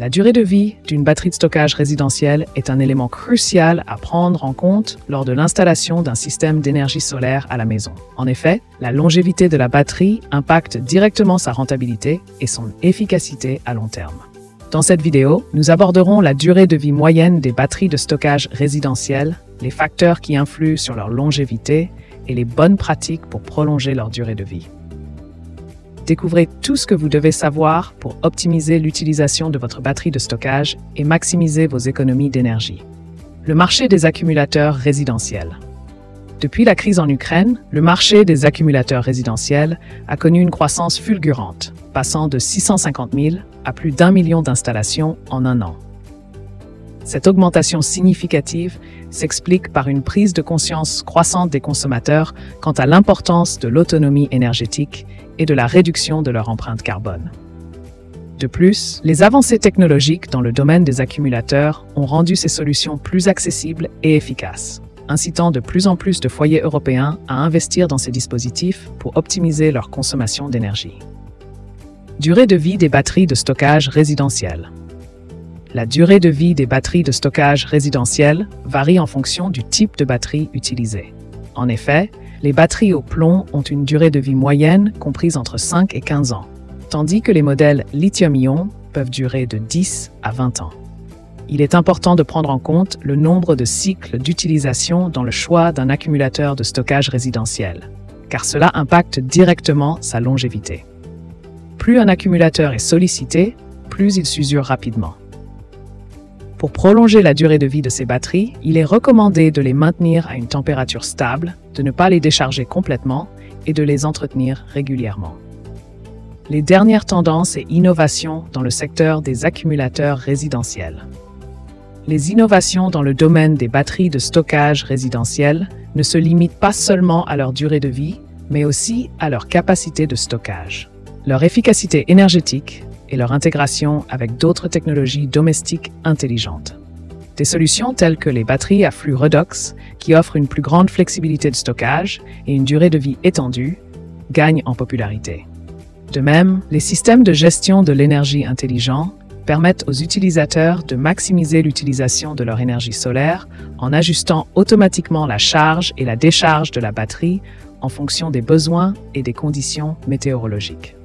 La durée de vie d'une batterie de stockage résidentielle est un élément crucial à prendre en compte lors de l'installation d'un système d'énergie solaire à la maison. En effet, la longévité de la batterie impacte directement sa rentabilité et son efficacité à long terme. Dans cette vidéo, nous aborderons la durée de vie moyenne des batteries de stockage résidentielles, les facteurs qui influent sur leur longévité et les bonnes pratiques pour prolonger leur durée de vie. Découvrez tout ce que vous devez savoir pour optimiser l'utilisation de votre batterie de stockage et maximiser vos économies d'énergie. Le marché des accumulateurs résidentiels. Depuis la crise en Ukraine, le marché des accumulateurs résidentiels a connu une croissance fulgurante, passant de 650 000 à plus d'1 million d'installations en un an. Cette augmentation significative s'explique par une prise de conscience croissante des consommateurs quant à l'importance de l'autonomie énergétique et de la réduction de leur empreinte carbone. De plus, les avancées technologiques dans le domaine des accumulateurs ont rendu ces solutions plus accessibles et efficaces, incitant de plus en plus de foyers européens à investir dans ces dispositifs pour optimiser leur consommation d'énergie. Durée de vie des batteries de stockage résidentielles. La durée de vie des batteries de stockage résidentielles varie en fonction du type de batterie utilisée. En effet, les batteries au plomb ont une durée de vie moyenne comprise entre 5 et 15 ans, tandis que les modèles lithium-ion peuvent durer de 10 à 20 ans. Il est important de prendre en compte le nombre de cycles d'utilisation dans le choix d'un accumulateur de stockage résidentiel, car cela impacte directement sa longévité. Plus un accumulateur est sollicité, plus il s'usure rapidement. Pour prolonger la durée de vie de ces batteries, il est recommandé de les maintenir à une température stable, de ne pas les décharger complètement et de les entretenir régulièrement. Les dernières tendances et innovations dans le secteur des accumulateurs résidentiels. Les innovations dans le domaine des batteries de stockage résidentielles ne se limitent pas seulement à leur durée de vie, mais aussi à leur capacité de stockage, leur efficacité énergétique et leur intégration avec d'autres technologies domestiques intelligentes. Des solutions telles que les batteries à flux redox, qui offrent une plus grande flexibilité de stockage et une durée de vie étendue, gagnent en popularité. De même, les systèmes de gestion de l'énergie intelligents permettent aux utilisateurs de maximiser l'utilisation de leur énergie solaire en ajustant automatiquement la charge et la décharge de la batterie en fonction des besoins et des conditions météorologiques.